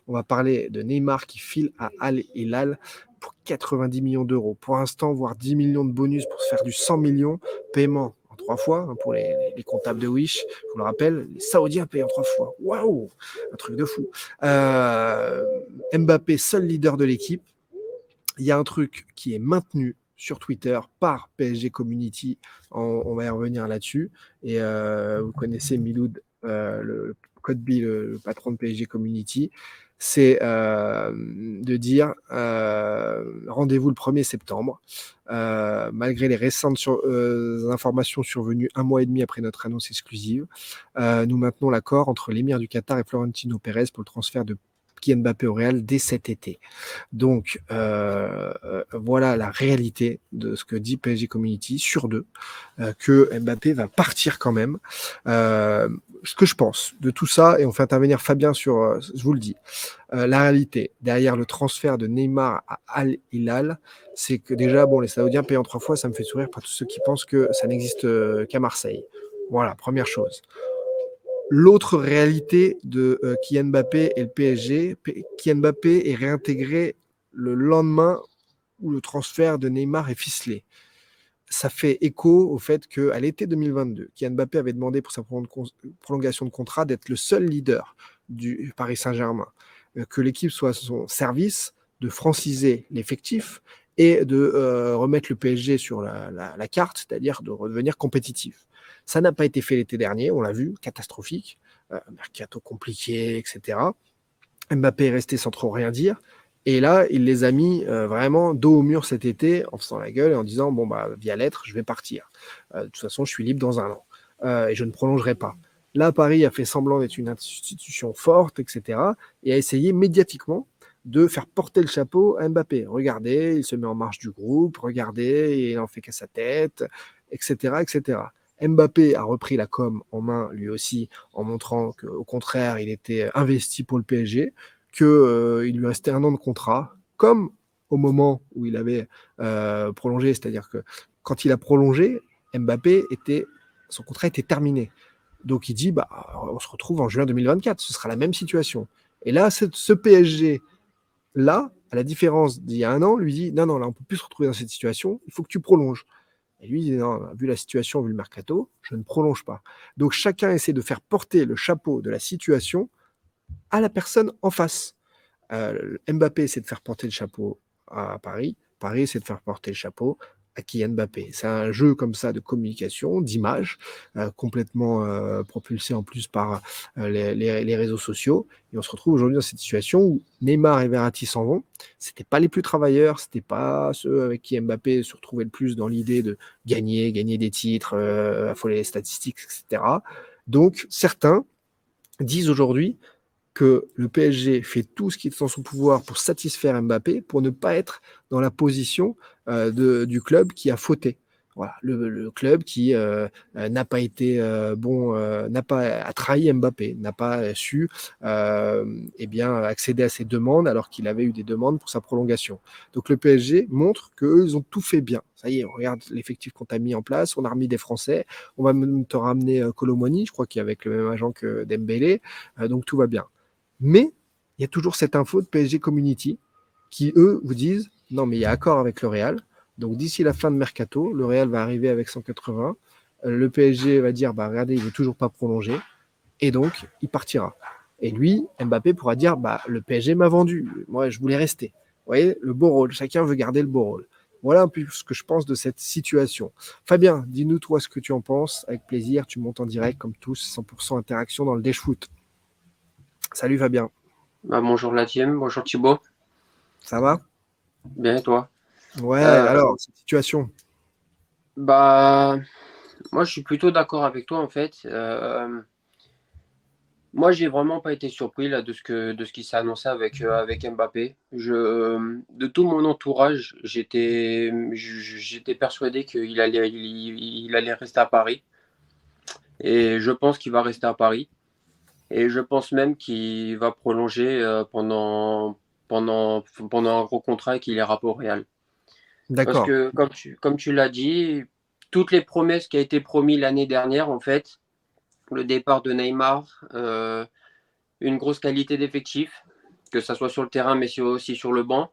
On va parler de Neymar qui file à Al Hilal pour 90 millions d'euros. Pour l'instant, voire 10 millions de bonus pour se faire du 100 millions. Paiement en 3 fois pour les comptables de Wish. Je vous le rappelle, les Saoudiens payent en 3 fois. Waouh, un truc de fou. Mbappé, seul leader de l'équipe. Il y a un truc qui est maintenu sur Twitter par PSG Community. On va y revenir là-dessus. Et vous connaissez Miloud, le Code le patron de PSG Community. C'est de dire rendez-vous le 1er septembre. Malgré les récentes informations survenues 1 mois et demi après notre annonce exclusive, nous maintenons l'accord entre l'émir du Qatar et Florentino Pérez pour le transfert de Kylian Mbappé au Real dès cet été. Donc, voilà la réalité de ce que dit PSG Community sur 2, que Mbappé va partir quand même. Ce que je pense de tout ça, et on fait intervenir Fabien sur, je vous le dis, la réalité derrière le transfert de Neymar à Al Hilal, c'est que déjà, bon, les Saoudiens payent en 3 fois, ça me fait sourire par tous ceux qui pensent que ça n'existe qu'à Marseille. Voilà, première chose. L'autre réalité de Kylian Mbappé et le PSG, Kylian Mbappé est réintégré le lendemain où le transfert de Neymar est ficelé. Ça fait écho au fait qu'à l'été 2022, Kylian Mbappé avait demandé pour sa prolongation de contrat d'être le seul leader du Paris Saint-Germain, que l'équipe soit à son service, de franciser l'effectif et de remettre le PSG sur la carte, c'est-à-dire de redevenir compétitif. Ça n'a pas été fait l'été dernier, on l'a vu, catastrophique, mercato compliqué, etc. Mbappé est resté sans trop rien dire. Et là, il les a mis vraiment dos au mur cet été en faisant la gueule et en disant bon bah via lettre, je vais partir. De toute façon, je suis libre dans un an et je ne prolongerai pas. Là, Paris a fait semblant d'être une institution forte, etc. et a essayé médiatiquement de faire porter le chapeau à Mbappé. Regardez, il se met en marche du groupe. Regardez, il en fait qu'à sa tête, etc., etc. Mbappé a repris la com en main lui aussi en montrant qu'au contraire, il était investi pour le PSG, qu'il lui restait 1 an de contrat, comme au moment où il avait prolongé, c'est-à-dire que quand il a prolongé, son contrat était terminé. Donc il dit, bah, on se retrouve en juin 2024, ce sera la même situation. Et là, ce PSG-là, à la différence d'il y a 1 an, lui dit, non, non, là, on ne peut plus se retrouver dans cette situation, il faut que tu prolonges. Et lui, il dit, non, vu la situation, vu le mercato, je ne prolonge pas. Donc chacun essaie de faire porter le chapeau de la situation à la personne en face. Mbappé, c'est de faire porter le chapeau à Paris. Paris, c'est de faire porter le chapeau à Kylian Mbappé. C'est un jeu comme ça de communication, d'image, complètement propulsé en plus par les réseaux sociaux. Et on se retrouve aujourd'hui dans cette situation où Neymar et Verratti s'en vont. C'était pas les plus travailleurs, c'était pas ceux avec qui Mbappé se retrouvait le plus dans l'idée de gagner des titres, affoler les statistiques, etc. Donc certains disent aujourd'hui que le PSG fait tout ce qui est en son pouvoir pour satisfaire Mbappé, pour ne pas être dans la position du club qui a fauté. Voilà, le club qui n'a pas été n'a pas a trahi Mbappé, n'a pas su eh bien accéder à ses demandes alors qu'il avait eu des demandes pour sa prolongation. Donc le PSG montre qu'eux, ils ont tout fait bien. Ça y est, on regarde l'effectif qu'on a mis en place, on a remis des Français, on va même te ramener Kolo Muani, je crois qu'il est avec le même agent que Dembélé, donc tout va bien. Mais il y a toujours cette info de PSG Community qui, eux, vous disent non, mais il y a accord avec le Real. Donc d'ici la fin de mercato, le Real va arriver avec 180. Le PSG va dire bah regardez, il veut toujours pas prolonger. Et donc, il partira. Et lui, Mbappé pourra dire bah le PSG m'a vendu. Moi, je voulais rester. Vous voyez, le beau rôle. Chacun veut garder le beau rôle. Voilà un peu ce que je pense de cette situation. Fabien, dis-nous toi ce que tu en penses. Avec plaisir, tu montes en direct comme tous, 100% interaction dans le Dash Foot. Salut Fabien. Bah, bonjour la team, bonjour Thibaut. Ça va? Bien et toi? Ouais, Euh, alors, cette situation. Bah, moi je suis plutôt d'accord avec toi en fait. Moi j'ai vraiment pas été surpris là de ce qui s'est annoncé avec Mbappé. De tout mon entourage, j'étais persuadé qu'il allait rester à Paris et je pense qu'il va rester à Paris et je pense même qu'il va prolonger pendant un gros contrat et qu'il ira pas au Real. Parce D'accord. que, comme tu l'as dit, toutes les promesses qui a été promis l'année dernière, en fait, le départ de Neymar, une grosse qualité d'effectif, que ça soit sur le terrain, mais aussi sur le banc.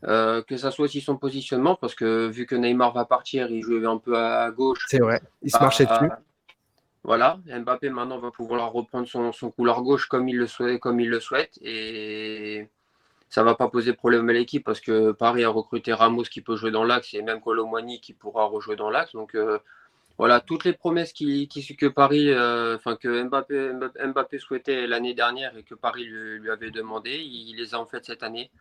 Que ça soit aussi son positionnement, parce que vu que Neymar va partir, il joue un peu à gauche. C'est vrai, il se marchait dessus. Bah, voilà, Mbappé maintenant va pouvoir reprendre son couloir gauche comme il le souhaite, et ça va pas poser problème à l'équipe parce que Paris a recruté Ramos qui peut jouer dans l'axe et même Colomwani qui pourra rejouer dans l'axe. Donc voilà, toutes les promesses que Paris, que Mbappé souhaitait l'année dernière et que Paris lui avait demandé, il les a en fait cette année.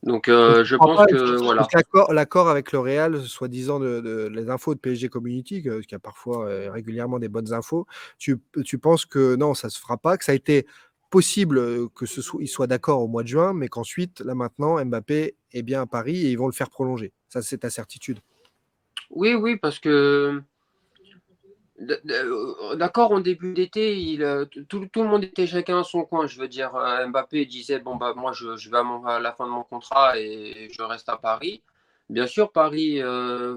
Donc Donc, je pense que voilà. l'accord avec le Real, soi-disant les infos de PSG Community, qui a parfois régulièrement des bonnes infos, tu penses que non, ça se fera pas, que ça a été possible il soit d'accord au mois de juin, mais qu'ensuite, là maintenant, Mbappé est bien à Paris et ils vont le faire prolonger. Ça, c'est ta certitude. Oui, parce que d'accord, en début d'été, tout le monde était chacun à son coin. Je veux dire, Mbappé disait, bon, bah, moi, je vais à la fin de mon contrat et je reste à Paris. Bien sûr, Paris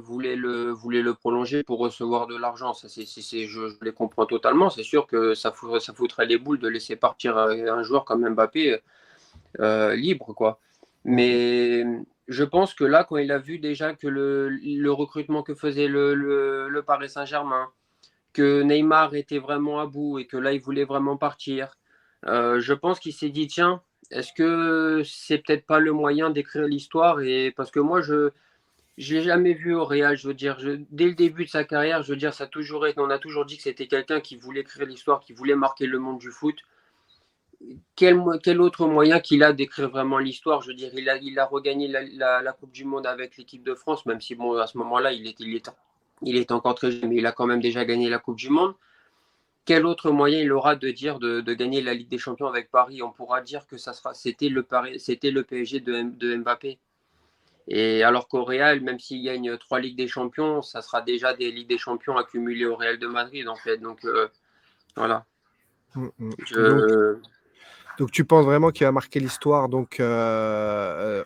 voulait le prolonger pour recevoir de l'argent. Je les comprends totalement. C'est sûr que ça foutrait les boules de laisser partir un joueur comme Mbappé libre, quoi. Mais je pense que là, quand il a vu déjà que le recrutement que faisait le Paris Saint-Germain, que Neymar était vraiment à bout et que là, il voulait vraiment partir. Je pense qu'il s'est dit, tiens, est-ce que c'est peut-être pas le moyen d'écrire l'histoire? Et parce que moi, je l'ai jamais vu au Real. Je veux dire, dès le début de sa carrière, je veux dire, on a toujours dit que c'était quelqu'un qui voulait écrire l'histoire, qui voulait marquer le monde du foot. Quel autre moyen qu'il a d'écrire vraiment l'histoire? Je veux dire, il a regagné la Coupe du Monde avec l'équipe de France, même si bon, à ce moment-là, il est encore très jeune, mais il a quand même déjà gagné la Coupe du Monde. Quel autre moyen il aura de dire de gagner la Ligue des Champions avec Paris? On pourra dire que c'était le PSG de Mbappé. Et alors qu'au Real, même s'il gagne 3 Ligues des Champions, ça sera déjà des Ligues des Champions accumulées au Real de Madrid, en fait. Donc, voilà. Donc tu penses vraiment qu'il va marquer l'histoire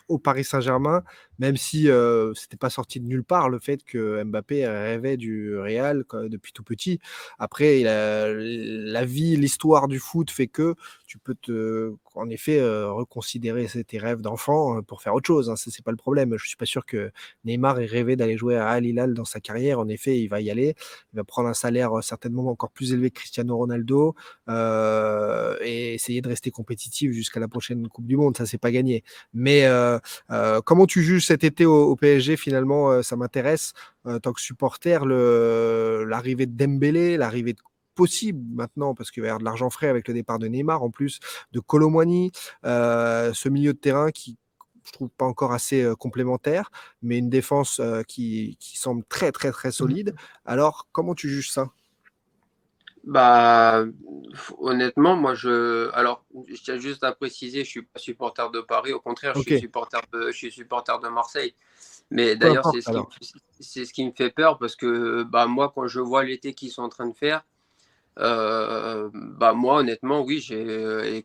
au Paris Saint-Germain, même si c'était pas sorti de nulle part le fait que Mbappé rêvait du Real depuis tout petit. Après, la vie, l'histoire du foot fait que tu peux en effet reconsidérer tes rêves d'enfant pour faire autre chose. Hein. Ça, c'est pas le problème. Je suis pas sûr que Neymar ait rêvé d'aller jouer à Al Hilal dans sa carrière. En effet, il va y aller. Il va prendre un salaire certainement encore plus élevé que Cristiano Ronaldo et essayer de rester compétitif jusqu'à la prochaine Coupe du Monde. Ça, c'est pas gagné. Mais comment tu juges cet été au PSG finalement? Ça m'intéresse en tant que supporter, l'arrivée de Dembélé, l'arrivée possible maintenant, parce qu'il va y avoir de l'argent frais avec le départ de Neymar, en plus de Colomwani, ce milieu de terrain qui je trouve pas encore assez complémentaire, mais une défense qui semble très très très solide. Alors, comment tu juges ça? Bah, honnêtement, alors, je tiens juste à préciser, je suis pas supporter de Paris, au contraire, Ok, je suis supporter de Marseille. Mais peu d'ailleurs, importe alors. c'est ce qui me fait peur parce que, bah, moi, quand je vois l'été qu'ils sont en train de faire, bah, moi, honnêtement, oui, je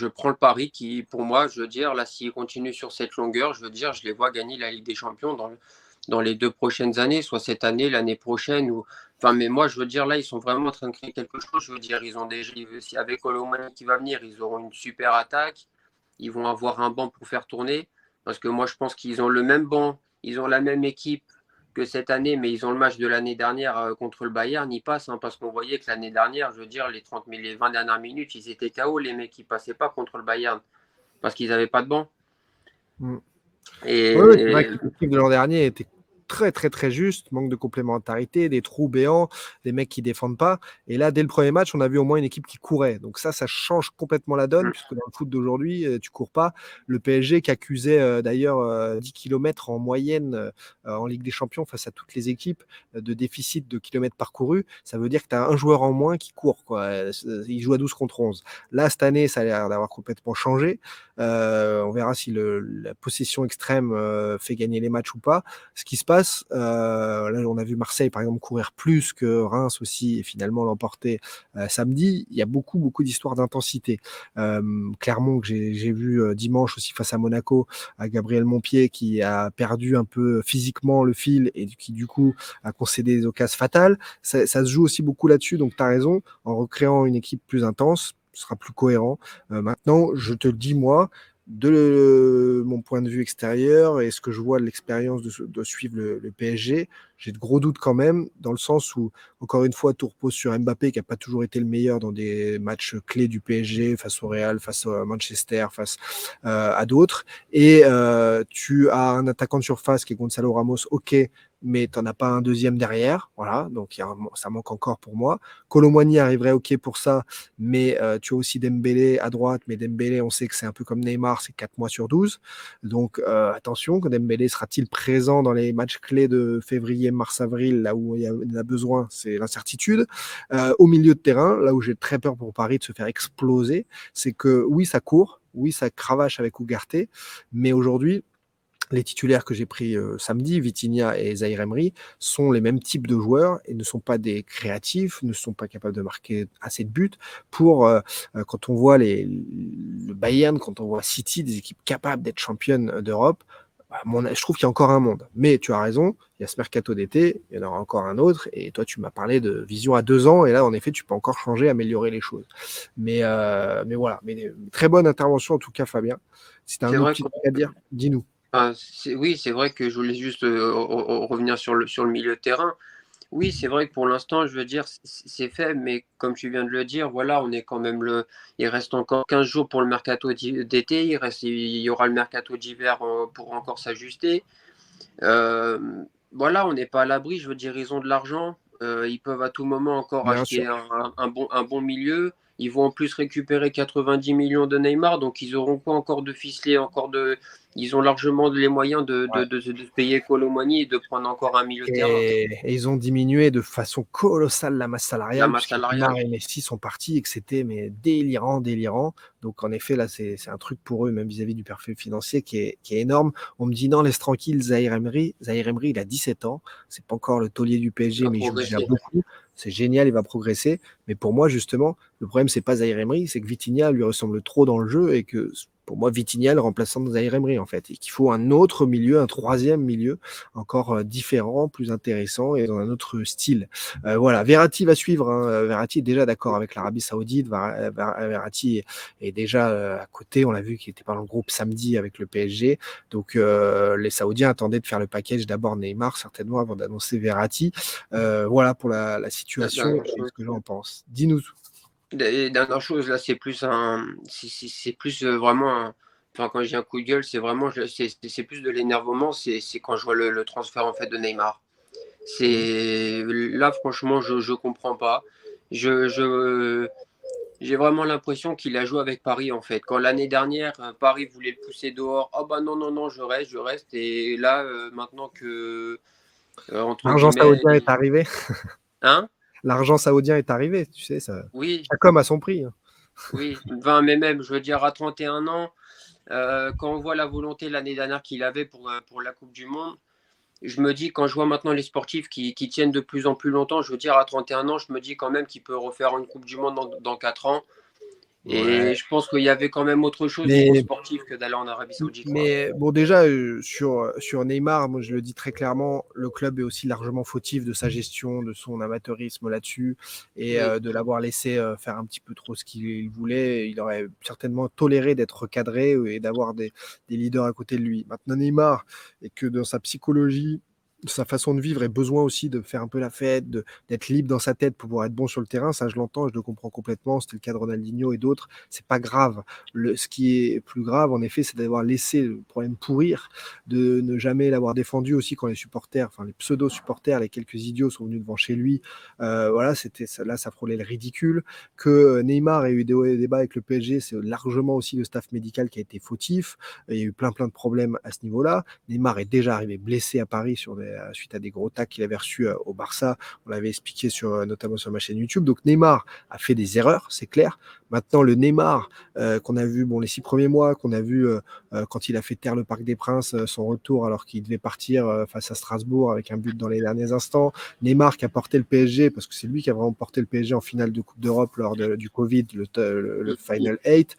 prends le pari qui, pour moi, je veux dire, là, s'ils continuent sur cette longueur, je veux dire, je les vois gagner la Ligue des Champions dans les 2 prochaines années, soit cette année, l'année prochaine. Enfin, mais moi, je veux dire, là, ils sont vraiment en train de créer quelque chose. Je veux dire, ils ont déjà, avec Colomani qui va venir, ils auront une super attaque. Ils vont avoir un banc pour faire tourner. Parce que moi, je pense qu'ils ont le même banc, ils ont la même équipe que cette année, mais ils ont le match de l'année dernière contre le Bayern, ils passent, hein, parce qu'on voyait que l'année dernière, je veux dire, les 20 dernières minutes, ils étaient KO, les mecs, ils passaient pas contre le Bayern, parce qu'ils n'avaient pas de banc. Mm. Oui, ouais, c'est vrai Et, que l'effectif de l'an dernier était très très très juste, manque de complémentarité, des trous béants, des mecs qui défendent pas. Et là, dès le premier match, on a vu au moins une équipe qui courait. Donc ça change complètement la donne, puisque dans le foot d'aujourd'hui, tu cours pas. Le PSG qui accusait d'ailleurs 10 km en moyenne en Ligue des Champions face à toutes les équipes de déficit de kilomètres parcourus, ça veut dire que tu as un joueur en moins qui court, quoi. Il joue à 12 contre 11. Là, cette année, ça a l'air d'avoir complètement changé. On verra si la possession extrême fait gagner les matchs ou pas. Ce qui se passe, là on a vu Marseille par exemple courir plus que Reims aussi et finalement l'emporter samedi. Il y a beaucoup d'histoires d'intensité. Clermont que j'ai vu dimanche aussi face à Monaco, à Gabriel Montpied qui a perdu un peu physiquement le fil et qui du coup a concédé des occasions fatales. Ça se joue aussi beaucoup là-dessus, donc tu as raison, en recréant une équipe plus intense, ce sera plus cohérent. Maintenant, je te le dis, moi, de mon point de vue extérieur et ce que je vois de l'expérience de suivre le PSG, j'ai de gros doutes quand même, dans le sens où, encore une fois, tout repose sur Mbappé, qui n'a pas toujours été le meilleur dans des matchs clés du PSG, face au Real, face à Manchester, face à d'autres. Et tu as un attaquant de surface qui est Gonzalo Ramos, ok, mais tu n'en as pas un deuxième derrière. Voilà, donc ça manque encore pour moi. Kolo Muani arriverait ok pour ça, mais tu as aussi Dembélé à droite, mais Dembélé, on sait que c'est un peu comme Neymar, c'est 4 mois sur 12. Donc attention, Dembélé sera-t-il présent dans les matchs clés de février, mars, avril, là où il y a besoin, c'est l'incertitude. Au milieu de terrain, là où j'ai très peur pour Paris de se faire exploser, c'est que oui, ça court, oui, ça cravache avec Ugarte, mais aujourd'hui, les titulaires que j'ai pris samedi, Vitinha et Zaïre Emery, sont les mêmes types de joueurs et ne sont pas des créatifs, ne sont pas capables de marquer assez de buts pour, quand on voit le Bayern, quand on voit City, des équipes capables d'être championnes d'Europe, je trouve qu'il y a encore un monde. Mais tu as raison, il y a ce mercato d'été, il y en aura encore un autre, et toi tu m'as parlé de vision à 2 ans, et là en effet tu peux encore changer, améliorer les choses. Mais voilà, mais très bonne intervention en tout cas Fabien. Si tu as C'est un autre vrai petit truc à dire, dis-nous. oui, c'est vrai que je voulais juste revenir sur le milieu de terrain. Oui, c'est vrai que pour l'instant, je veux dire, c'est fait, mais comme tu viens de le dire, voilà, on est quand même il reste encore 15 jours pour le mercato d'été, il y aura le mercato d'hiver pour encore s'ajuster. Euh, voilà, on n'est pas à l'abri, je veux dire, ils ont de l'argent, ils peuvent à tout moment encore Bien sûr. acheter un bon milieu. Ils vont en plus récupérer 90 millions de Neymar, donc ils auront quoi encore de ficelé, ils ont largement les moyens Ouais. de se payer Kolo Muani et de prendre encore un milieu de terrain. Et ils ont diminué de façon colossale la masse La salariale, masse puisque Neymar salariale. et Messi sont partis et que c'était mais délirant, délirant. Donc en effet, là, c'est un truc pour eux, même vis-à-vis du perfil financier, qui est énorme. On me dit non, laisse tranquille Zahir Emery. Zahir Emery, il a 17 ans. C'est pas encore le taulier du PSG, À mais il joue déjà progresser. beaucoup. C'est génial, il va progresser. Mais pour moi, justement, le problème, c'est pas Zahir Emery, c'est que Vitinha lui ressemble trop dans le jeu et que pour moi, Vitinha est le remplaçant de Zahir Emery, en fait. Et qu'il faut un autre milieu, un troisième milieu, encore différent, plus intéressant et dans un autre style. Voilà, Verratti va suivre. Hein. Verratti est déjà d'accord avec l'Arabie Saoudite. Verratti est déjà à côté. On l'a vu qu'il était pas dans le groupe samedi avec le PSG. Donc les Saoudiens attendaient de faire le package d'abord Neymar, certainement, avant d'annoncer Verratti. Voilà pour la situation Dernière et ce chose. que j'en pense. Dis-nous. Dernière chose, là, c'est plus vraiment enfin, quand j'ai un coup de gueule, c'est vraiment, c'est plus de l'énervement, c'est quand je vois le transfert, en fait, de Neymar. Là, franchement, je comprends pas. Je, j'ai vraiment l'impression qu'il a joué avec Paris, en fait. Quand l'année dernière, Paris voulait le pousser dehors, oh bah non, non, non, je reste. Et là, maintenant que, entre L'argent guillemets, saoudien est arrivé. hein? L'argent saoudien est arrivé. Tu sais, ça, Oui, chaque homme a son prix. Hein. oui, 20, mais même, je veux dire, à 31 ans, quand on voit la volonté l'année dernière qu'il avait pour la Coupe du Monde, je me dis, quand je vois maintenant les sportifs qui tiennent de plus en plus longtemps, je veux dire, à 31 ans, je me dis quand même qu'il peut refaire une Coupe du Monde dans 4 ans. Ouais. Et je pense qu'il y avait quand même autre chose niveau Mais sportif que d'aller en Arabie Saoudite, quoi. Mais bon, déjà, sur Neymar, moi je le dis très clairement, le club est aussi largement fautif de sa gestion, de son amateurisme là-dessus, et Oui, de l'avoir laissé faire un petit peu trop ce qu'il voulait. Il aurait certainement toléré d'être recadré et d'avoir des leaders à côté de lui. Maintenant, Neymar, et que dans sa psychologie, sa façon de vivre, ait besoin aussi de faire un peu la fête, d'être libre dans sa tête pour pouvoir être bon sur le terrain, ça je l'entends, je le comprends complètement. C'était le cas de Ronaldinho et d'autres. C'est pas grave. Ce qui est plus grave, en effet, c'est d'avoir laissé le problème pourrir, de ne jamais l'avoir défendu aussi quand les supporters, enfin les pseudo-supporters, les quelques idiots sont venus devant chez lui. Voilà, là, ça frôlait le ridicule. Que Neymar ait eu des débats avec le PSG, c'est largement aussi le staff médical qui a été fautif. Il y a eu plein de problèmes à ce niveau-là. Neymar est déjà arrivé blessé à Paris suite à des gros tacs qu'il avait reçus au Barça. On l'avait expliqué notamment sur ma chaîne YouTube. Donc Neymar a fait des erreurs, c'est clair. Maintenant, le Neymar qu'on a vu les 6 premiers mois, qu'on a vu quand il a fait taire le Parc des Princes, son retour alors qu'il devait partir face à Strasbourg avec un but dans les derniers instants. Neymar qui a porté le PSG, parce que c'est lui qui a vraiment porté le PSG en finale de Coupe d'Europe lors du Covid, le Final 8.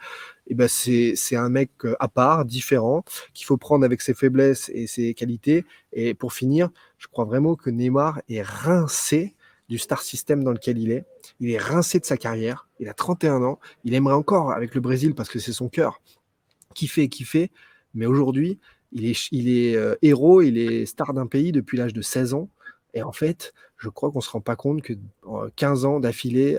Et ben c'est un mec à part, différent, qu'il faut prendre avec ses faiblesses et ses qualités. Et pour finir, je crois vraiment que Neymar est rincé du star system dans lequel il est. Il est rincé de sa carrière. Il a 31 ans. Il aimerait encore avec le Brésil parce que c'est son cœur kiffer. Mais aujourd'hui, il est héros, il est star d'un pays depuis l'âge de 16 ans. Et en fait, je crois qu'on ne se rend pas compte que 15 ans d'affilée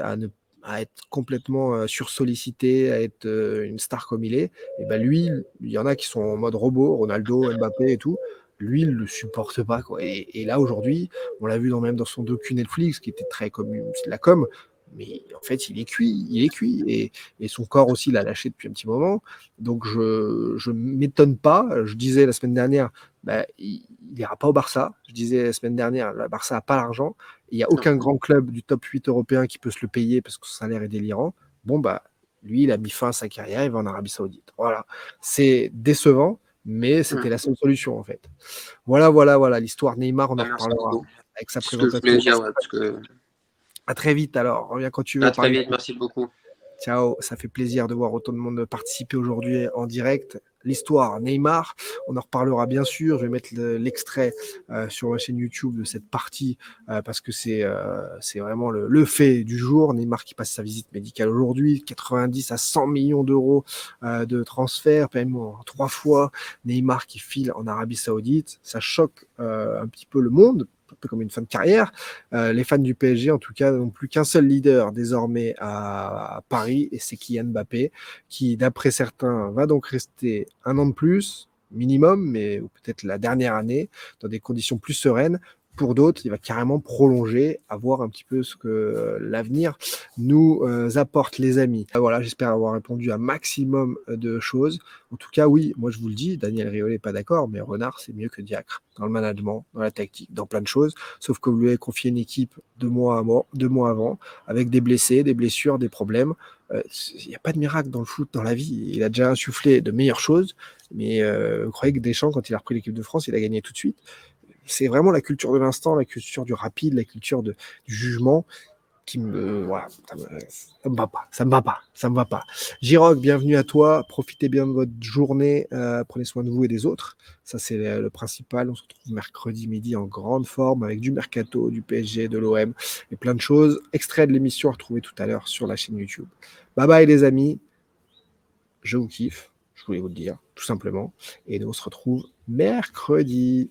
à être complètement sursollicité, à être une star comme il est, et ben lui, il y en a qui sont en mode robot, Ronaldo, Mbappé et tout. Lui, il le supporte pas, quoi. Et là, aujourd'hui, on l'a vu même dans son docu Netflix, qui était très comme c'est de la com, mais en fait, il est cuit. Et son corps aussi l'a lâché depuis un petit moment. Donc, je ne m'étonne pas. Je disais la semaine dernière, bah, il n'ira pas au Barça. Je disais la semaine dernière, le Barça n'a pas l'argent. Il n'y a Non. aucun grand club du top 8 européen qui peut se le payer parce que son salaire est délirant. Bon, bah, lui, il a mis fin à sa carrière, il va en Arabie Saoudite. Voilà. C'est décevant, mais c'était la seule solution, en fait. Voilà. L'histoire Neymar, on en Merci reparlera beaucoup. avec sa C'est ce que je voulais présentation. dire, ouais, parce que À très vite, alors. Reviens quand tu veux à très parler. vite, merci beaucoup. Ciao, ça fait plaisir de voir autant de monde participer aujourd'hui en direct. L'histoire Neymar, on en reparlera bien sûr. Je vais mettre l'extrait sur ma chaîne YouTube de cette partie parce que c'est vraiment le fait du jour. Neymar qui passe sa visite médicale aujourd'hui, 90 à 100 millions d'euros de transfert, paiement en 3 fois. Neymar qui file en Arabie Saoudite, ça choque un petit peu le monde, un peu comme une fin de carrière. Les fans du PSG, en tout cas, n'ont plus qu'un seul leader désormais à Paris, et c'est Kylian Mbappé, qui, d'après certains, va donc rester un an de plus, minimum, mais ou peut-être la dernière année, dans des conditions plus sereines. Pour d'autres, il va carrément prolonger, à voir un petit peu ce que l'avenir nous apporte, les amis. Voilà, j'espère avoir répondu à un maximum de choses. En tout cas, oui, moi je vous le dis, Daniel Riolo n'est pas d'accord, mais Renard, c'est mieux que Diacre dans le management, dans la tactique, dans plein de choses. Sauf que vous lui avez confié une équipe 2 mois avant, avec des blessés, des blessures, des problèmes. Il n'y a pas de miracle dans le foot, dans la vie. Il a déjà insufflé de meilleures choses, mais vous croyez que Deschamps, quand il a repris l'équipe de France, il a gagné tout de suite? C'est vraiment la culture de l'instant, la culture du rapide, la culture du jugement qui voilà, ça me va pas, ça me va pas. Giroc, bienvenue à toi, profitez bien de votre journée, prenez soin de vous et des autres, ça c'est le principal. On se retrouve mercredi midi en grande forme avec du mercato, du PSG, de l'OM et plein de choses. Extrait de l'émission à retrouver tout à l'heure sur la chaîne YouTube. Bye bye les amis, je vous kiffe, je voulais vous le dire, tout simplement, et nous on se retrouve mercredi.